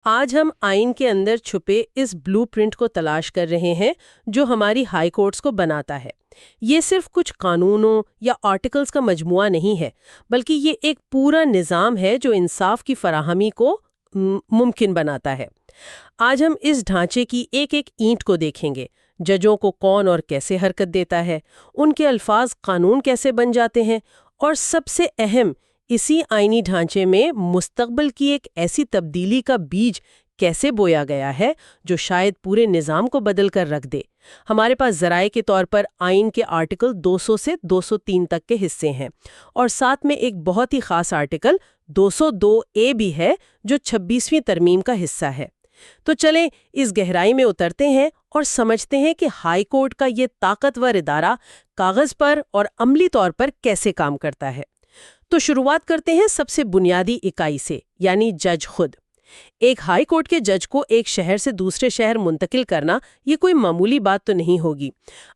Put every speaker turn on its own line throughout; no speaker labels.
آج ہم آئین کے اندر چھپے اس بلو پرنٹ کو تلاش کر رہے ہیں جو ہماری ہائی کورٹس کو بناتا ہے۔ یہ صرف کچھ قانونوں یا آرٹیکلز کا مجموعہ نہیں ہے، بلکہ یہ ایک پورا نظام ہے جو انصاف کی فراہمی کو ممکن بناتا ہے۔ آج ہم اس ڈھانچے کی ایک ایک اینٹ کو دیکھیں گے، ججوں کو کون اور کیسے حرکت دیتا ہے، ان کے الفاظ قانون کیسے بن جاتے ہیں، اور سب سے اہم، اسی آئینی ڈھانچے میں مستقبل کی ایک ایسی تبدیلی کا بیج کیسے بویا گیا ہے جو شاید پورے نظام کو بدل کر رکھ دے۔ ہمارے پاس ذرائع کے طور پر آئین کے آرٹیکل 200 سے 203 تک کے حصے ہیں، اور ساتھ میں ایک بہت ہی خاص آرٹیکل 202A بھی ہے جو 26ویں ترمیم کا حصہ ہے۔ تو چلیں اس گہرائی میں اترتے ہیں اور سمجھتے ہیں کہ ہائی کورٹ کا یہ طاقتور ادارہ کاغذ پر اور عملی طور پر کیسے کام کرتا ہے۔ تو شروعات کرتے ہیں سب سے بنیادی اکائی سے، یعنی جج خود۔ ایک ہائی کورٹ کے جج کو ایک شہر سے دوسرے شہر منتقل کرنا یہ کوئی معمولی بات تو نہیں ہوگی۔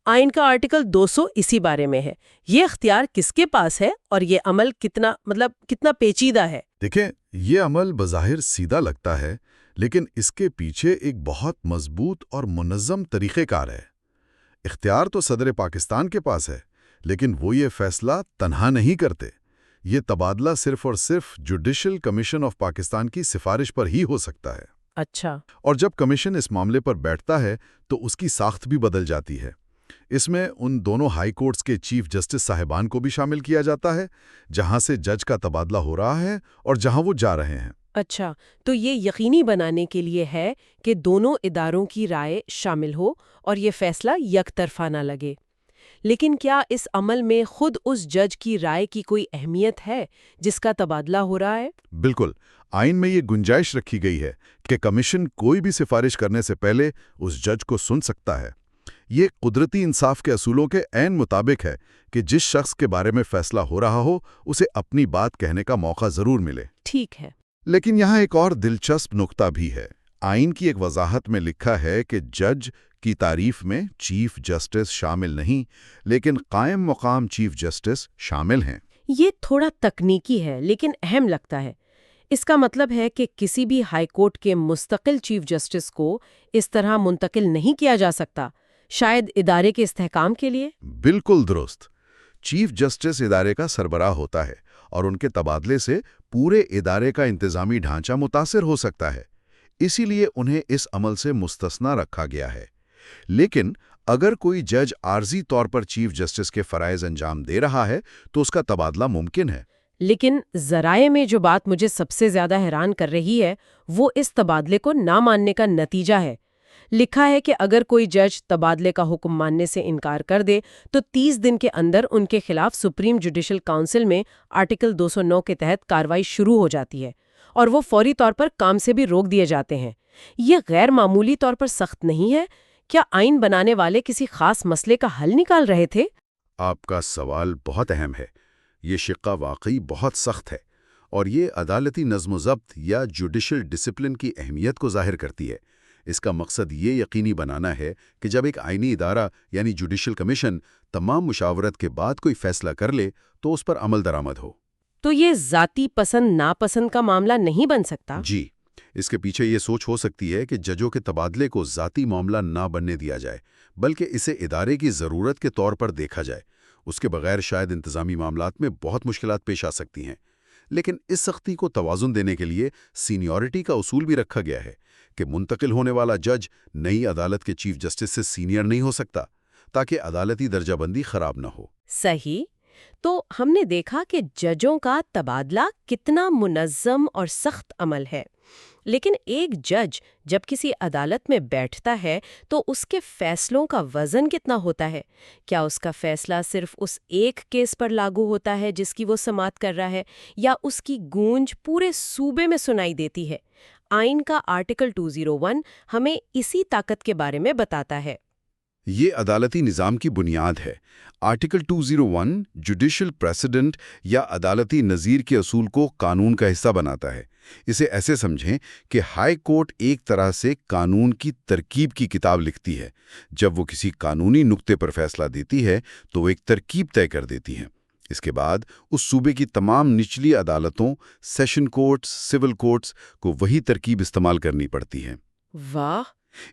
آئین کا آرٹیکل 200 اسی بارے میں ہے۔ یہ اختیار کس کے پاس ہے اور یہ عمل کتنا پیچیدہ ہے؟
دیکھیں، یہ عمل بظاہر سیدھا لگتا ہے، لیکن اس کے پیچھے ایک بہت مضبوط اور منظم طریقہ کار ہے۔ اختیار تو صدر پاکستان کے پاس ہے، لیکن وہ یہ فیصلہ تنہا نہیں کرتے۔ یہ تبادلہ صرف اور صرف جوڈیشل کمیشن آف پاکستان کی سفارش پر ہی ہو سکتا ہے۔
اچھا۔
اور جب کمیشن اس معاملے پر بیٹھتا ہے تو اس کی ساخت بھی بدل جاتی ہے۔ اس میں ان دونوں ہائی کورٹس کے چیف جسٹس صاحبان کو بھی شامل کیا جاتا ہے جہاں سے جج کا تبادلہ ہو رہا ہے اور جہاں وہ جا رہے ہیں۔
اچھا، تو یہ یقینی بنانے کے لیے ہے کہ دونوں اداروں کی رائے شامل ہو اور یہ فیصلہ یک طرفہ نہ لگے۔ لیکن کیا اس عمل میں خود اس جج کی رائے کی کوئی اہمیت ہے جس کا تبادلہ ہو رہا ہے؟
بالکل، آئین میں یہ گنجائش رکھی گئی ہے کہ کمیشن کوئی بھی سفارش کرنے سے پہلے اس جج کو سن سکتا ہے۔ یہ قدرتی انصاف کے اصولوں کے عین مطابق ہے کہ جس شخص کے بارے میں فیصلہ ہو رہا ہو اسے اپنی بات کہنے کا موقع ضرور ملے۔
ٹھیک ہے۔
لیکن یہاں ایک اور دلچسپ نقطہ بھی ہے۔ آئین کی ایک وضاحت میں لکھا ہے کہ جج کی تعریف میں چیف جسٹس شامل نہیں، لیکن قائم مقام چیف جسٹس شامل ہیں۔
یہ تھوڑا تکنیکی ہے لیکن اہم لگتا ہے۔ اس کا مطلب ہے کہ کسی بھی ہائی کورٹ کے مستقل چیف جسٹس کو اس طرح منتقل نہیں کیا جا سکتا، شاید ادارے کے استحکام کے لیے۔
بالکل درست۔ چیف جسٹس ادارے کا سربراہ ہوتا ہے اور ان کے تبادلے سے پورے ادارے کا انتظامی ڈھانچہ متاثر ہو سکتا ہے، اسی لیے انہیں اس عمل سے مستثنی رکھا گیا ہے۔ لیکن اگر کوئی جج عارضی طور پر چیف جسٹس کے فرائض انجام دے رہا ہے تو اس کا تبادلہ ممکن ہے۔
لیکن ذرائع میں جو بات مجھے سب سے زیادہ حیران کر رہی ہے وہ اس تبادلے کو نہ ماننے کا نتیجہ ہے۔ لکھا ہے کہ اگر کوئی جج تبادلے کا حکم ماننے سے انکار کر دے تو 30 دن کے اندر ان کے خلاف سپریم جوڈیشل کونسل میں آرٹیکل 209 کے تحت کارروائی شروع ہو جاتی ہے اور وہ فوری طور پر کام سے بھی روک دیے جاتے ہیں۔ یہ غیر معمولی طور پر سخت نہیں ہے؟ کیا آئین بنانے والے کسی خاص مسئلے کا حل نکال رہے تھے؟
آپ کا سوال بہت اہم ہے۔ یہ شقہ واقعی بہت سخت ہے اور یہ عدالتی نظم و ضبط یا جوڈیشل ڈسپلن کی اہمیت کو ظاہر کرتی ہے۔ اس کا مقصد یہ یقینی بنانا ہے کہ جب ایک آئینی ادارہ یعنی جوڈیشل کمیشن تمام مشاورت کے بعد کوئی فیصلہ کر لے تو اس پر عمل درآمد ہو۔
تو یہ ذاتی پسند ناپسند کا معاملہ نہیں بن سکتا؟
جی، اس کے پیچھے یہ سوچ ہو سکتی ہے کہ ججوں کے تبادلے کو ذاتی معاملہ نہ بننے دیا جائے، بلکہ اسے ادارے کی ضرورت کے طور پر دیکھا جائے۔ اس کے بغیر شاید انتظامی معاملات میں بہت مشکلات پیش آ سکتی ہیں۔ لیکن اس سختی کو توازن دینے کے لیے سینیورٹی کا اصول بھی رکھا گیا ہے کہ منتقل ہونے والا جج نئی عدالت کے چیف جسٹس سے سینئر نہیں ہو سکتا، تاکہ عدالتی درجہ بندی خراب نہ ہو۔
صحیح۔ تو ہم نے دیکھا کہ ججوں کا تبادلہ کتنا منظم اور سخت عمل ہے، لیکن ایک جج جب کسی عدالت میں بیٹھتا ہے تو اس کے فیصلوں کا وزن کتنا ہوتا ہے؟ کیا اس کا فیصلہ صرف اس ایک کیس پر لاگو ہوتا ہے جس کی وہ سماعت کر رہا ہے، یا اس کی گونج پورے صوبے میں سنائی دیتی ہے؟ آئین کا آرٹیکل 201 ہمیں اسی طاقت کے بارے میں بتاتا ہے۔
یہ عدالتی نظام کی بنیاد ہے۔ آرٹیکل 201 جوڈیشل پریسیڈنٹ یا عدالتی نظیر کے اصول کو قانون کا حصہ بناتا ہے۔ اسے ایسے سمجھیں کہ ہائی کورٹ ایک طرح سے قانون کی ترکیب کی کتاب لکھتی ہے۔ جب وہ کسی قانونی نقطے پر فیصلہ دیتی ہے تو وہ ایک ترکیب طے کر دیتی ہے۔ اس کے بعد اس صوبے کی تمام نچلی عدالتوں، سیشن کورٹس، سول کورٹس کو وہی ترکیب استعمال کرنی پڑتی ہے۔
واہ!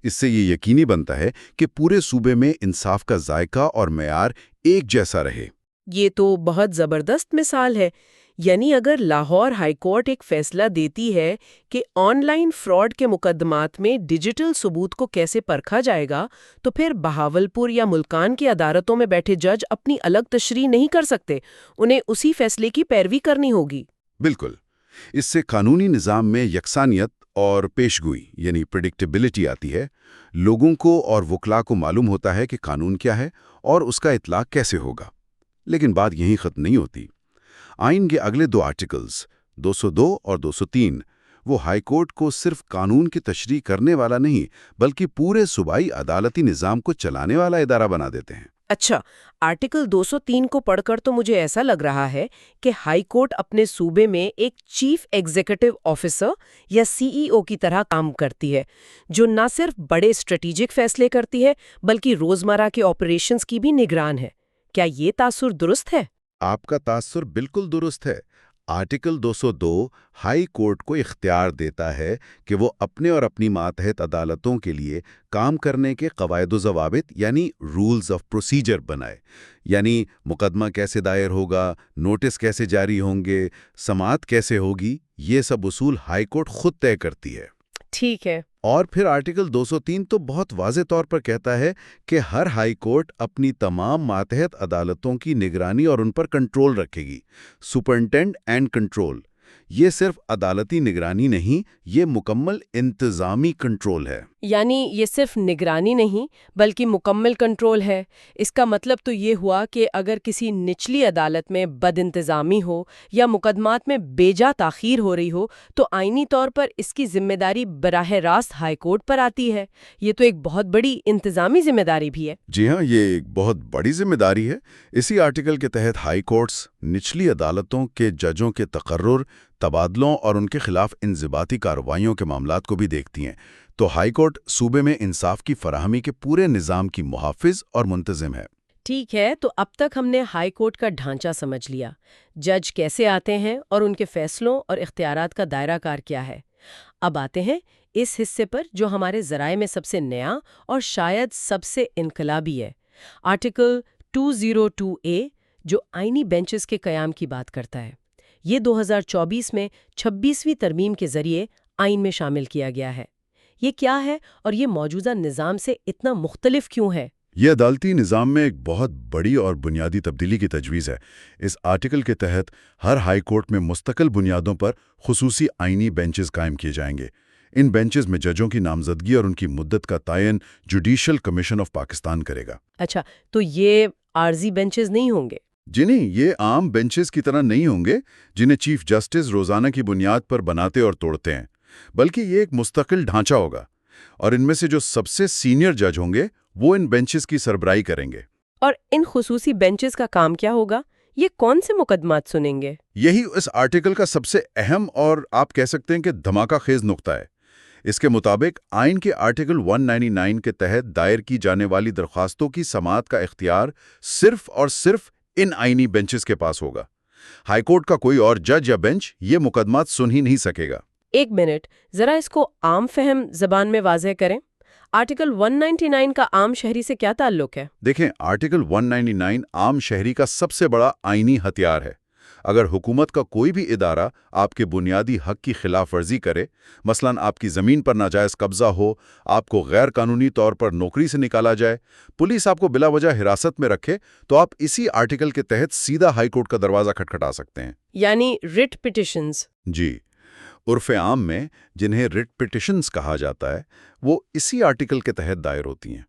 اس سے یہ یقینی بنتا ہے کہ پورے صوبے میں انصاف کا ذائقہ اور معیار ایک جیسا رہے۔
یہ تو بہت زبردست مثال ہے۔ یعنی اگر لاہور ہائی کورٹ ایک فیصلہ دیتی ہے کہ آن لائن فراڈ کے مقدمات میں ڈیجیٹل ثبوت کو کیسے پرکھا جائے گا، تو پھر بہاولپور یا ملکان کی عدالتوں میں بیٹھے جج اپنی الگ تشریح نہیں کر سکتے، انہیں اسی فیصلے کی پیروی کرنی ہوگی۔
بالکل۔ اس سے قانونی نظام میں یکسانیت اور پیشگوئی یعنی پریڈکٹیبلٹی آتی ہے۔ لوگوں کو اور وکلاء کو معلوم ہوتا ہے کہ قانون کیا ہے اور اس کا اطلاق کیسے ہوگا۔ لیکن بات یہیں ختم نہیں ہوتی۔ آئین کے اگلے 2 آرٹیکلز 202 اور 203 وہ ہائی کورٹ کو صرف قانون کی تشریح کرنے والا نہیں بلکہ پورے صوبائی عدالتی نظام کو چلانے والا ادارہ بنا دیتے ہیں۔
اچھا، آرٹیکل 203 کو پڑھ کر تو مجھے ایسا لگ رہا ہے کہ ہائی کورٹ اپنے صوبے میں ایک چیف ایگزیکٹو آفیسر یا CEO کی طرح کام کرتی ہے، جو نہ صرف بڑے اسٹریٹجک فیصلے کرتی ہے بلکہ روزمرہ کے آپریشنز کی بھی نگران ہے۔ کیا یہ تاثر درست ہے؟
آپ کا تاثر بالکل درست ہے۔ آرٹیکل 202 ہائی کورٹ کو اختیار دیتا ہے کہ وہ اپنے اور اپنی ماتحت عدالتوں کے لیے کام کرنے کے قواعد و ضوابط یعنی رولز آف پروسیجر بنائے۔ یعنی مقدمہ کیسے دائر ہوگا، نوٹس کیسے جاری ہوں گے، سماعت کیسے ہوگی، یہ سب اصول ہائی کورٹ خود طے کرتی ہے۔
ٹھیک ہے۔
اور پھر آرٹیکل 203 تو بہت واضح طور پر کہتا ہے کہ ہر ہائی کورٹ اپنی تمام ماتحت عدالتوں کی نگرانی اور ان پر کنٹرول رکھے گی۔ سپرنٹینڈ اینڈ کنٹرول، یہ صرف عدالتی نگرانی نہیں، یہ مکمل انتظامی کنٹرول ہے۔
یعنی یہ صرف نگرانی نہیں بلکہ مکمل کنٹرول ہے۔ اس کا مطلب تو یہ ہوا کہ اگر کسی نچلی عدالت میں بد انتظامی ہو یا مقدمات میں بیجا تاخیر ہو رہی ہو تو آئینی طور پر اس کی ذمہ داری براہ راست ہائی کورٹ پر آتی ہے۔ یہ تو ایک بہت بڑی انتظامی ذمہ داری بھی ہے۔
جی ہاں، یہ ایک بہت بڑی ذمہ داری ہے۔ اسی آرٹیکل کے تحت ہائی کورٹس نچلی عدالتوں کے ججوں کے تقرر، تبادلوں اور ان کے خلاف انضباطی کارروائیوں کے معاملات کو بھی دیکھتی ہیں۔ تو ہائی کورٹ صوبے میں انصاف کی فراہمی کے پورے نظام کی محافظ اور منتظم ہے۔
ٹھیک ہے، تو اب تک ہم نے ہائی کورٹ کا ڈھانچہ سمجھ لیا، جج کیسے آتے ہیں اور ان کے فیصلوں اور اختیارات کا دائرہ کار کیا ہے۔ اب آتے ہیں اس حصے پر جو ہمارے ذرائع میں سب سے نیا اور شاید سب سے انقلابی ہے، آرٹیکل 202A، جو آئینی بینچز کے قیام کی بات کرتا ہے۔ یہ 2024 میں 26ویں ترمیم کے ذریعے آئین میں شامل کیا گیا ہے۔ یہ کیا ہے اور یہ موجودہ نظام سے اتنا مختلف کیوں ہے؟
یہ عدالتی نظام میں ایک بہت بڑی اور بنیادی تبدیلی کی تجویز ہے۔ اس آرٹیکل کے تحت ہر ہائی کورٹ میں مستقل بنیادوں پر خصوصی آئینی بینچز قائم کیے جائیں گے۔ ان بینچز میں ججوں کی نامزدگی اور ان کی مدت کا تعین جوڈیشل کمیشن آف پاکستان کرے گا۔
اچھا، تو یہ عارضی بینچز نہیں ہوں گے؟
جی نہیں، یہ عام بینچز کی طرح نہیں ہوں گے جنہیں چیف جسٹس روزانہ کی بنیاد پر بناتے اور توڑتے ہیں، بلکہ یہ ایک مستقل ڈھانچہ ہوگا، اور ان میں سے جو سب سے سینئر جج ہوں گے وہ ان بینچز کی سربراہی کریں گے۔
اور ان خصوصی بینچز کا کام کیا ہوگا؟ یہ کون سے مقدمات سنیں گے؟
یہی اس آرٹیکل کا سب سے اہم اور آپ کہہ سکتے ہیں کہ دھماکہ خیز نقطہ ہے۔ اس کے مطابق آئین کے آرٹیکل 199 کے تحت دائر کی جانے والی درخواستوں کی سماعت کا اختیار صرف اور صرف ان آئینی بینچز کے پاس ہوگا۔ ہائی کورٹ کا کوئی اور جج یا بینچ یہ مقدمات سن ہی نہیں سکے گا۔
ایک منٹ، ذرا اس کو عام فہم زبان میں واضح کریں۔ آرٹیکل 199 کا عام شہری سے کیا تعلق ہے؟
دیکھیں، آرٹیکل 199 عام شہری کا سب سے بڑا آئینی ہتھیار ہے۔ اگر حکومت کا کوئی بھی ادارہ آپ کے بنیادی حق کی خلاف ورزی کرے، مثلاً آپ کی زمین پر ناجائز قبضہ ہو، آپ کو غیر قانونی طور پر نوکری سے نکالا جائے، پولیس آپ کو بلا وجہ حراست میں رکھے، تو آپ اسی آرٹیکل کے تحت سیدھا ہائی کورٹ کا دروازہ کھٹکھٹا سکتے ہیں۔
یعنی ریٹ پٹیشنز؟
جی، عرف عام میں جنہیں ریٹ پٹیشنز کہا جاتا ہے، وہ اسی آرٹیکل کے تحت دائر ہوتی ہیں۔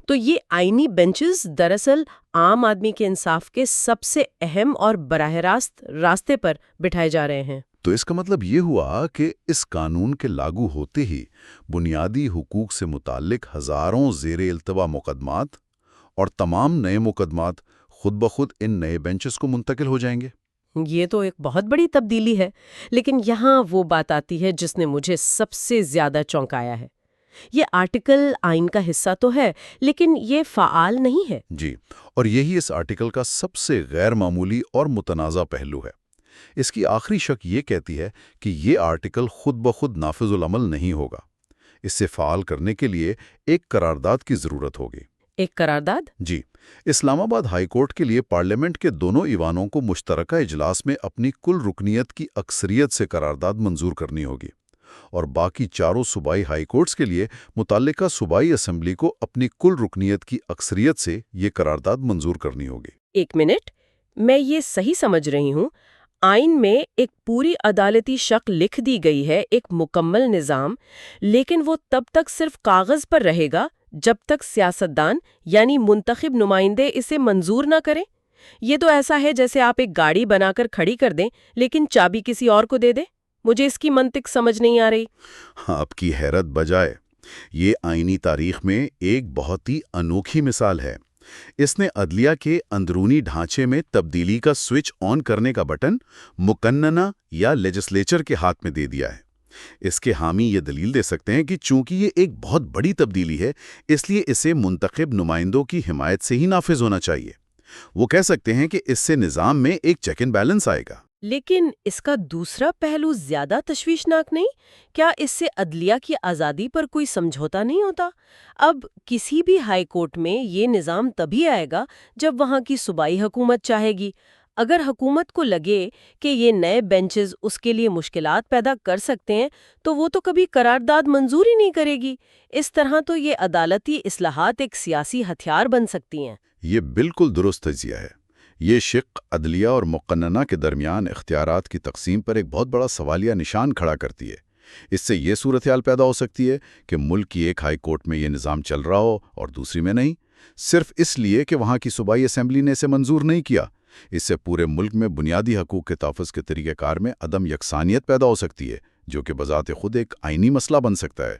تو یہ آئینی بینچز دراصل عام آدمی کے انصاف کے سب سے اہم اور براہ راست راستے پر بٹھائے جا رہے ہیں۔
تو اس کا مطلب یہ ہوا کہ اس قانون کے لاگو ہوتے ہی بنیادی حقوق سے متعلق ہزاروں زیر التوا مقدمات اور تمام نئے مقدمات خود بخود ان نئے بینچز کو منتقل ہو جائیں گے۔
یہ تو ایک بہت بڑی تبدیلی ہے، لیکن یہاں وہ بات آتی ہے جس نے مجھے سب سے زیادہ چونکایا ہے۔ یہ آرٹیکل آئین کا حصہ تو ہے لیکن یہ فعال نہیں ہے۔
جی، اور یہی اس آرٹیکل کا سب سے غیر معمولی اور متنازع پہلو ہے۔ اس کی آخری شق یہ کہتی ہے کہ یہ آرٹیکل خود بخود نافذ العمل نہیں ہوگا۔ اس سے فعال کرنے کے لیے ایک قرارداد کی ضرورت ہوگی۔
ایک قرارداد؟
جی، اسلام آباد ہائی کورٹ کے لیے پارلیمنٹ کے دونوں ایوانوں کو مشترکہ اجلاس میں اپنی کل رکنیت کی اکثریت سے قرارداد منظور کرنی ہوگی، اور باقی چاروں صوبائی ہائی کورٹس کے لیے متعلقہ صوبائی اسمبلی کو اپنی کل رکنیت کی اکثریت سے یہ قرارداد منظور کرنی ہوگی۔
ایک منٹ، میں یہ صحیح سمجھ رہی ہوں؟ آئین میں ایک پوری عدالتی شق لکھ دی گئی ہے، ایک مکمل نظام، لیکن وہ تب تک صرف کاغذ پر رہے گا جب تک سیاستدان یعنی منتخب نمائندے اسے منظور نہ کریں۔ یہ تو ایسا ہے جیسے آپ ایک گاڑی بنا کر کھڑی کر دیں لیکن چابی کسی اور کو دے دیں۔ مجھے اس کی منطق سمجھ نہیں آ رہی۔
آپ کی حیرت بجائے، یہ آئینی تاریخ میں ایک بہت ہی انوکھی مثال ہے۔ اس نے عدلیہ کے اندرونی ڈھانچے میں تبدیلی کا سوئچ آن کرنے کا بٹن مقننہ یا لیجسلیچر کے ہاتھ میں دے دیا ہے۔ اس کے حامی یہ دلیل دے سکتے ہیں کہ چونکہ یہ ایک بہت بڑی تبدیلی ہے، اس لیے اسے منتخب نمائندوں کی حمایت سے ہی نافذ ہونا چاہیے۔ وہ کہہ سکتے ہیں کہ اس سے نظام میں ایک چیک اینڈ بیلنس آئے گا۔
لیکن اس کا دوسرا پہلو زیادہ تشویشناک نہیں؟ کیا اس سے عدلیہ کی آزادی پر کوئی سمجھوتا نہیں ہوتا؟ اب کسی بھی ہائی کورٹ میں یہ نظام تبھی آئے گا جب وہاں کی صوبائی حکومت چاہے گی۔ اگر حکومت کو لگے کہ یہ نئے بینچز اس کے لیے مشکلات پیدا کر سکتے ہیں تو وہ تو کبھی قرارداد منظور ہی نہیں کرے گی۔ اس طرح تو یہ عدالتی اصلاحات ایک سیاسی ہتھیار بن سکتی ہیں۔
یہ بالکل درست تجزیہ ہے۔ یہ شق عدلیہ اور مقننہ کے درمیان اختیارات کی تقسیم پر ایک بہت بڑا سوالیہ نشان کھڑا کرتی ہے۔ اس سے یہ صورتحال پیدا ہو سکتی ہے کہ ملک کی ایک ہائی کورٹ میں یہ نظام چل رہا ہو اور دوسری میں نہیں، صرف اس لیے کہ وہاں کی صوبائی اسمبلی نے اسے منظور نہیں کیا۔ اس سے پورے ملک میں بنیادی حقوق کے تحفظ کے طریقہ کار میں عدم یکسانیت پیدا ہو سکتی ہے، جو کہ بذات خود ایک آئینی مسئلہ بن سکتا ہے۔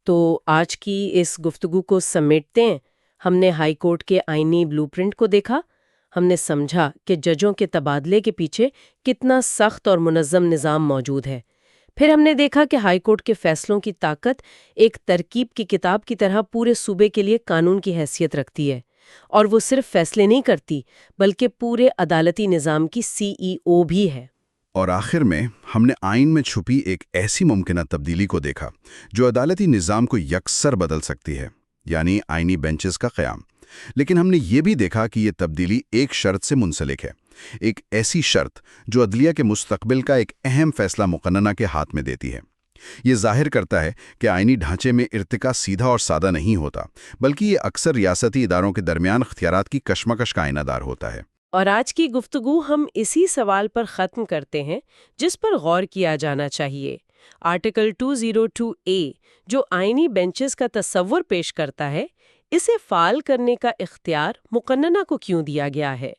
تو آج کی اس گفتگو کو سمیٹتے ہیں۔ ہم نے ہائی کورٹ کے آئینی بلو پرنٹ کو دیکھا، ہم نے سمجھا کہ ججوں کے تبادلے کے پیچھے کتنا سخت اور منظم نظام موجود ہے۔ پھر ہم نے دیکھا کہ ہائی کورٹ کے فیصلوں کی طاقت ایک ترکیب کی کتاب کی طرح پورے صوبے کے لیے قانون کی حیثیت رکھتی ہے، اور وہ صرف فیصلے نہیں کرتی بلکہ پورے عدالتی نظام کی CEO بھی ہے۔
اور آخر میں ہم نے آئین میں چھپی ایک ایسی ممکنہ تبدیلی کو دیکھا جو عدالتی نظام کو یکسر بدل سکتی ہے، یعنی آئینی بینچز کا قیام۔ لیکن ہم نے یہ بھی دیکھا کہ یہ تبدیلی ایک شرط سے منسلک ہے، ایک ایسی شرط جو عدلیہ کے مستقبل کا ایک اہم فیصلہ مقننہ کے ہاتھ میں دیتی ہے۔ یہ ظاہر کرتا ہے کہ آئینی ڈھانچے میں ارتقاء سیدھا اور سادہ نہیں ہوتا، بلکہ یہ اکثر ریاستی اداروں کے درمیان اختیارات کی کشمکش کا آئینہ دار ہوتا ہے۔
اور آج کی گفتگو ہم اسی سوال پر ختم کرتے ہیں جس پر غور کیا جانا چاہیے۔ آرٹیکل 202A جو آئینی بینچز کا تصور پیش کرتا ہے، اسے فعال کرنے کا اختیار مقننہ کو کیوں دیا گیا ہے؟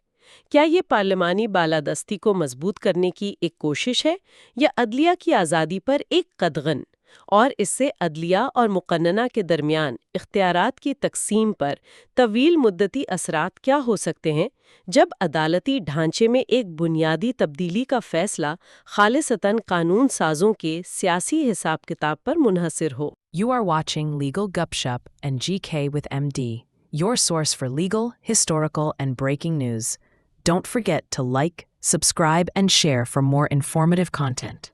کیا یہ پارلیمانی بالادستی کو مضبوط کرنے کی ایک کوشش ہے یا عدلیہ کی آزادی پر ایک قدغن؟ اور اس سے عدلیہ اور مقننہ کے درمیان اختیارات کی تقسیم پر طویل مدتی اثرات کیا ہو سکتے ہیں جب عدالتی ڈھانچے میں ایک بنیادی تبدیلی کا فیصلہ خالصتاً قانون سازوں کے سیاسی حساب کتاب پر منحصر ہو؟
You are watching Legal Gupshup and GK with MD, your source for legal, historical, and breaking news. Don't forget to like, subscribe, and share for more informative content.